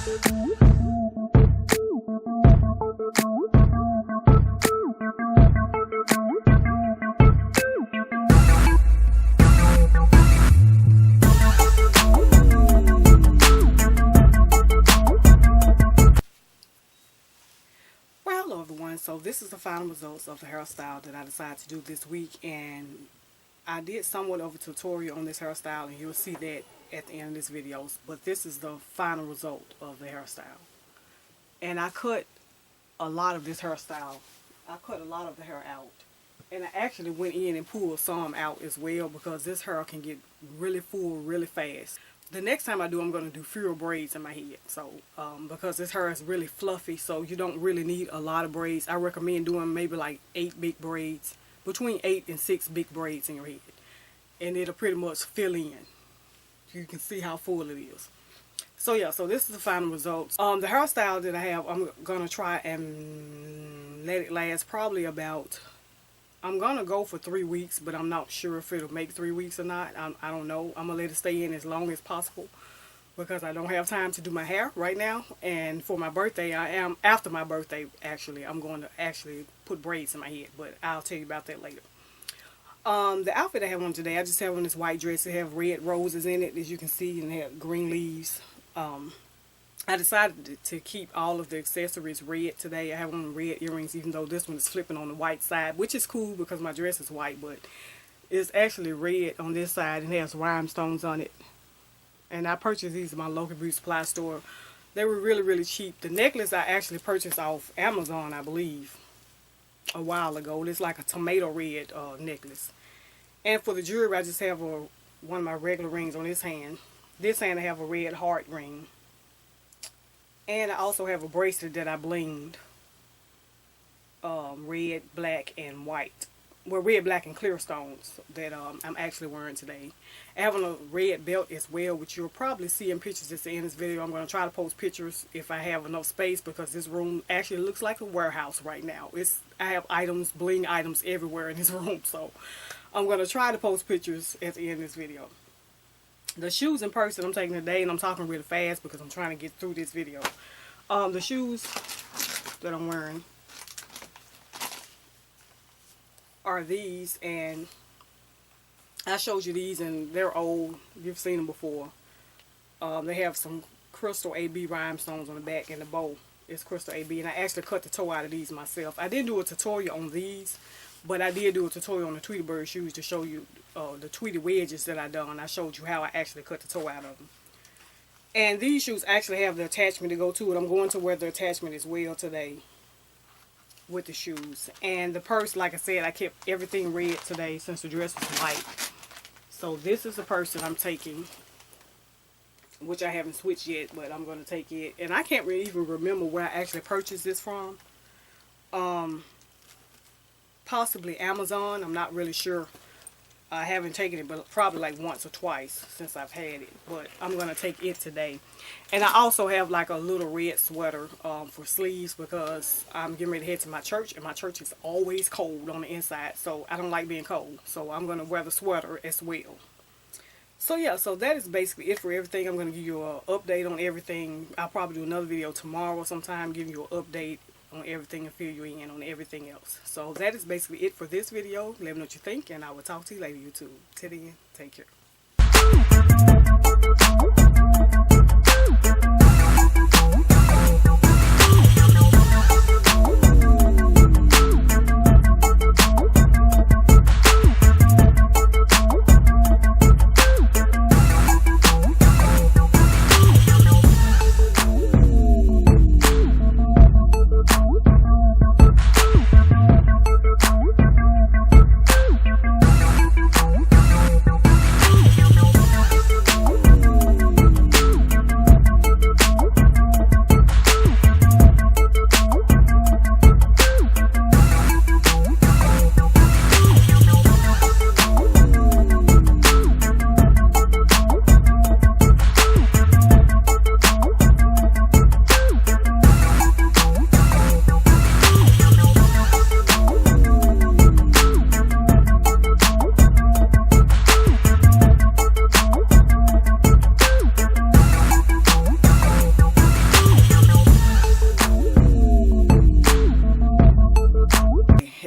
So this is the final results of the hairstyle that I decided to do this week, and I did somewhat of a tutorial on this hairstyle, and you'll see that at the end of this video. But this is the final result of the hairstyle, and I cut a lot of this hairstyle. I cut a lot of the hair out, and I actually went in and pulled some out as well, because this hair can get really full really fast. The next time I do, I'm going to do fewer braids in my head. So, because this hair is really fluffy, so you don't really need a lot of braids. I recommend doing maybe like 8 big braids, between 8 and 6 big braids in your head. And it'll pretty much fill in. You can see how full it is. So yeah, so this is the final results. The hairstyle that I have, I'm going to try and let it last probably about... I'm going to go for 3 weeks, but I'm not sure if it'll make 3 weeks or not. I don't know. I'm going to let it stay in as long as possible, because I don't have time to do my hair right now. And for my birthday, after my birthday, actually, I'm going to actually put braids in my head, but I'll tell you about that later. The outfit I have on today, I just have on this white dress. It have red roses in it, as you can see, and it have green leaves. I decided to keep all of the accessories red today. I have on red earrings, even though this one is flipping on the white side, which is cool because my dress is white, but it's actually red on this side and has rhinestones on it. And I purchased these at my local beauty supply store. They were really, really cheap. The necklace I actually purchased off Amazon, I believe, a while ago. It's like a tomato red necklace. And for the jewelry, I just have one of my regular rings on this hand. This hand I have a red heart ring. And I also have a bracelet that I blinged red, black, and white. Well, red, black, and clear stones that I'm actually wearing today. I have on a red belt as well, which you'll probably see in pictures at the end of this video. I'm going to try to post pictures if I have enough space, because this room actually looks like a warehouse right now. I have items, bling items everywhere in this room, so I'm going to try to post pictures at the end of this video. The shoes and purse that I'm taking today, and I'm talking really fast because I'm trying to get through this video. The shoes that I'm wearing are these, and I showed you these, and they're old. You've seen them before. They have some crystal AB rhinestones on the back, and the bow is crystal AB, and I actually cut the toe out of these myself. I didn't do a tutorial on these, but I did do a tutorial on the Tweety Bird shoes to show you the Tweety wedges that I done. I showed you how I actually cut the toe out of them. And these shoes actually have the attachment to go to it. I'm going to wear the attachment as well today with the shoes. And the purse, like I said, I kept everything red today since the dress was white. So this is the purse that I'm taking, which I haven't switched yet, but I'm going to take it. And I can't really even remember where I actually purchased this from. Possibly Amazon. I'm not really sure. I haven't taken it, but probably like once or twice since I've had it. But I'm going to take it today. And I also have like a little red sweater for sleeves, because I'm getting ready to head to my church. And my church is always cold on the inside, so I don't like being cold. So I'm going to wear the sweater as well. So yeah, so that is basically it for everything. I'm going to give you an update on everything. I'll probably do another video tomorrow sometime, giving you an update on everything and fill you in on everything else. So that is basically it for this video. Let me know what you think, and I will talk to you later, YouTube. Till then, take care.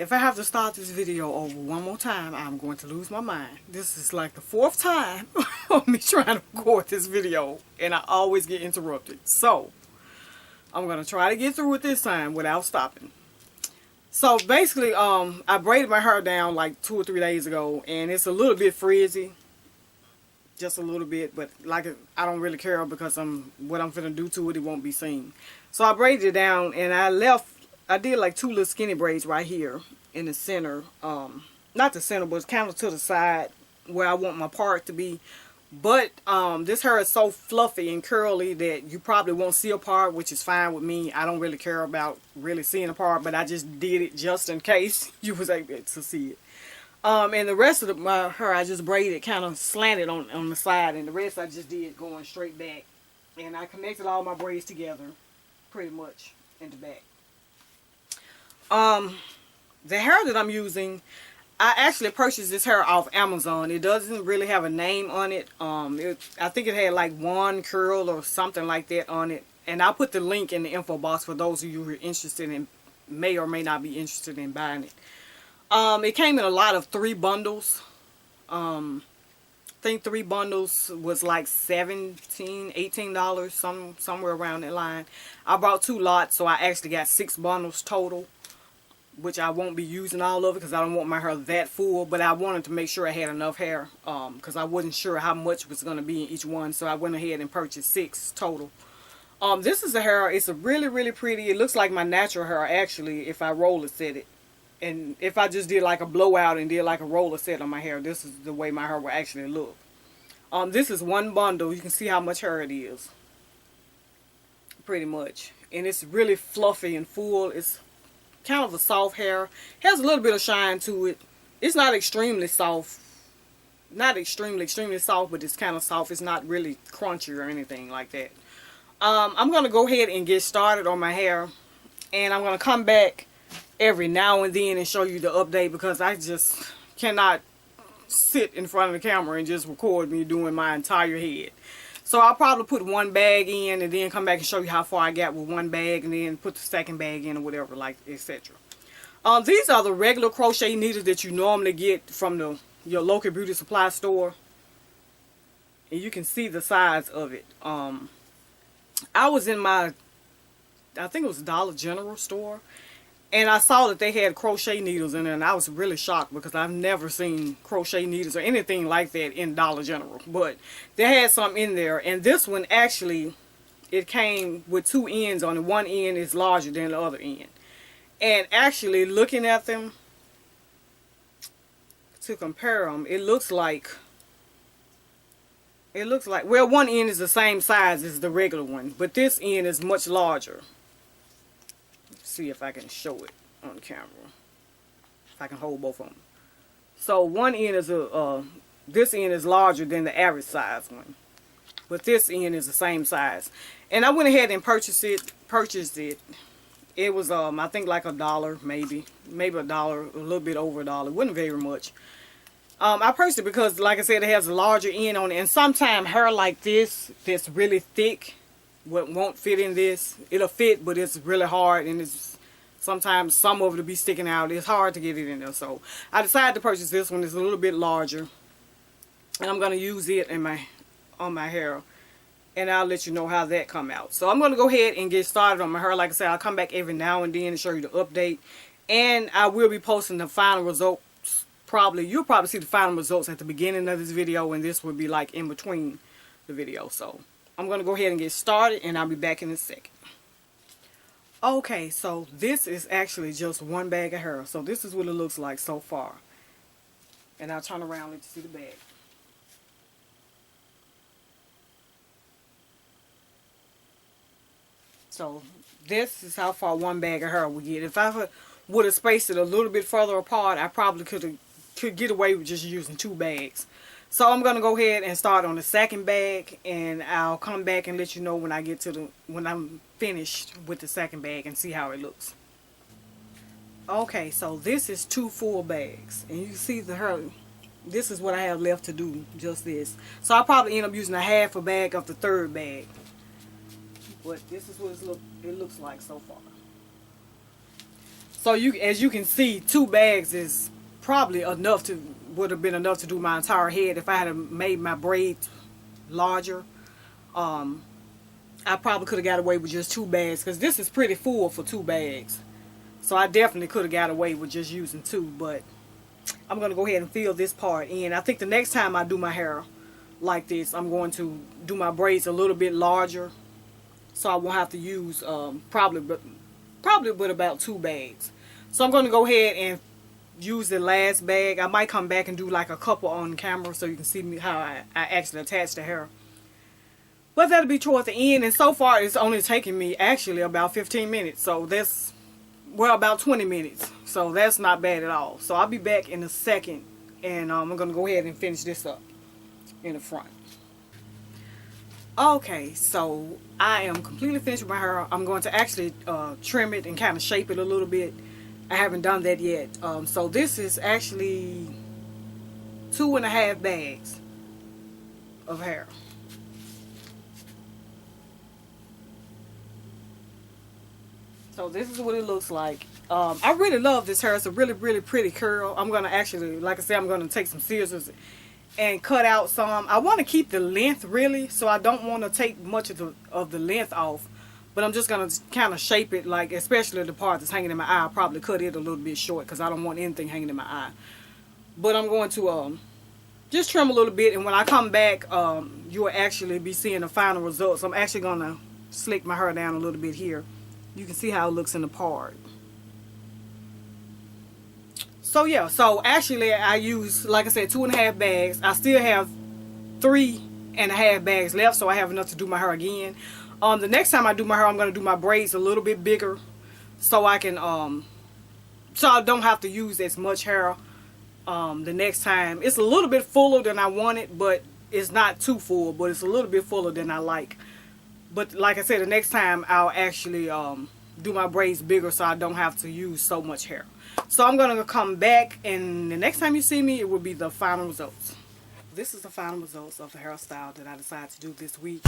If I have to start this video over one more time, I'm going to lose my mind. This is like the 4th time of me trying to record this video, and I always get interrupted. So, I'm going to try to get through it this time without stopping. So, basically, I braided my hair down like 2 or 3 days ago, and it's a little bit frizzy. Just a little bit, but like I don't really care because what I'm finna do to it, it won't be seen. So I braided it down, and I did like 2 little skinny braids right here in the center. Not the center, but it's kind of to the side where I want my part to be. But this hair is so fluffy and curly that you probably won't see a part, which is fine with me. I don't really care about really seeing a part, but I just did it just in case you was able to see it. And the rest of my hair, I just braided kind of slanted on the side, and the rest I just did going straight back. And I connected all my braids together pretty much in the back. The hair that I'm using, I actually purchased this hair off Amazon. It doesn't really have a name on it. I think it had like one curl or something like that on it. And I'll put the link in the info box for those of you who are interested in, may or may not be interested in buying it. It came in a lot of 3 bundles. I think 3 bundles was like $17, $18, somewhere around that line. I bought 2 lots, so I actually got 6 bundles total, which I won't be using all of it because I don't want my hair that full, but I wanted to make sure I had enough hair because I wasn't sure how much was going to be in each one, so I went ahead and purchased 6 total. This is a hair. It's a really pretty. It looks like my natural hair actually if I roller set it. And if I just did like a blowout and did like a roller set on my hair, this is the way my hair will actually look. This is 1 bundle. You can see how much hair it is. Pretty much. And it's really fluffy and full. It's kind of a soft hair. Has a little bit of shine to it. It's not extremely soft. Not extremely soft, but it's kind of soft. It's not really crunchy or anything like that. I'm going to go ahead and get started on my hair. And I'm going to come back every now and then and show you the update because I just cannot sit in front of the camera and just record me doing my entire head. So I'll probably put 1 bag in and then come back and show you how far I got with 1 bag and then put the 2nd bag in or whatever, like etc. These are the regular crochet needles that you normally get from your local beauty supply store. And you can see the size of it. I was in I think it was Dollar General store. And I saw that they had crochet needles in there, and I was really shocked because I've never seen crochet needles or anything like that in Dollar General. But they had some in there, and this one actually, it came with 2 ends on it. One end is larger than the other end. And actually, looking at them, to compare them, it looks like, well, one end is the same size as the regular one, but this end is much larger. See if I can show it on the camera. If I can hold both of them. So one end is this end is larger than the average size one, but this end is the same size. And I went ahead and purchased it. It was I think like $1, maybe $1, a little bit over $1. It wasn't very much. I purchased it because, like I said, it has a larger end on it, and sometimes hair like this that's really thick won't fit in this. It'll fit, but it's really hard, and it's sometimes some of it will be sticking out. It's hard to get it in there. So I decided to purchase this one. It's a little bit larger, and I'm going to use it on my hair, and I'll let you know how that come out. So I'm going to go ahead and get started on my hair. Like I said, I'll come back every now and then and show you the update, and I will be posting the final results. You'll probably see the final results at the beginning of this video, and this will be like in between the video. So I'm going to go ahead and get started, and I'll be back in a second. Okay, so this is actually just 1 bag of hair. So this is what it looks like so far. And I'll turn around and let you see the bag. So this is how far 1 bag of hair will get. If I would have spaced it a little bit further apart, I probably could get away with just using 2 bags. So I'm going to go ahead and start on the 2nd bag, and I'll come back and let you know when I get to when I'm finished with the 2nd bag and see how it looks. Okay, so this is 2 full bags, and you can see the hair. This is what I have left to do, just this. So I'll probably end up using a half a bag of the 3rd bag. But this is what it looks like so far. So as you can see, 2 bags is probably would have been enough to do my entire head. If I had made my braids larger, I probably could have got away with just 2 bags, because this is pretty full for 2 bags. So I definitely could have got away with just using 2, but I'm going to go ahead and fill this part in. I think the next time I do my hair like this, I'm going to do my braids a little bit larger, so I won't have to use probably with about 2 bags. So I'm going to go ahead and use the last bag. I might come back and do like a couple on camera so you can see how I actually attach the hair. But that'll be toward the end, and so far it's only taking me actually about 15 minutes. So that's, well, about 20 minutes. So that's not bad at all. So I'll be back in a second, and I'm going to go ahead and finish this up in the front. Okay, so I am completely finished with my hair. I'm going to actually trim it and kind of shape it a little bit. I haven't done that yet. So this is actually 2.5 bags of hair. So this is what it looks like. I really love this hair. It's a really, really pretty curl. I'm going to actually, like I said, I'm going to take some scissors and cut out some. I want to keep the length really, so I don't want to take much of the length off. But I'm just going to kind of shape it, like especially the part that's hanging in my eye. I'll probably cut it a little bit short because I don't want anything hanging in my eye. But I'm going to just trim a little bit, and when I come back, you'll actually be seeing the final results. I'm actually going to slick my hair down a little bit here. You can see how it looks in the part. So yeah, so actually I use, like I said, 2.5 bags. I still have 3.5 bags left, so I have enough to do my hair again. The next time I do my hair, I'm going to do my braids a little bit bigger, so I can so I don't have to use as much hair the next time. It's a little bit fuller than I wanted, but it's not too full, but it's a little bit fuller than I like. But like I said, the next time I'll actually do my braids bigger, so I don't have to use so much hair. So I'm going to come back, and the next time you see me, it will be the final results. This is the final results of the hairstyle that I decided to do this week.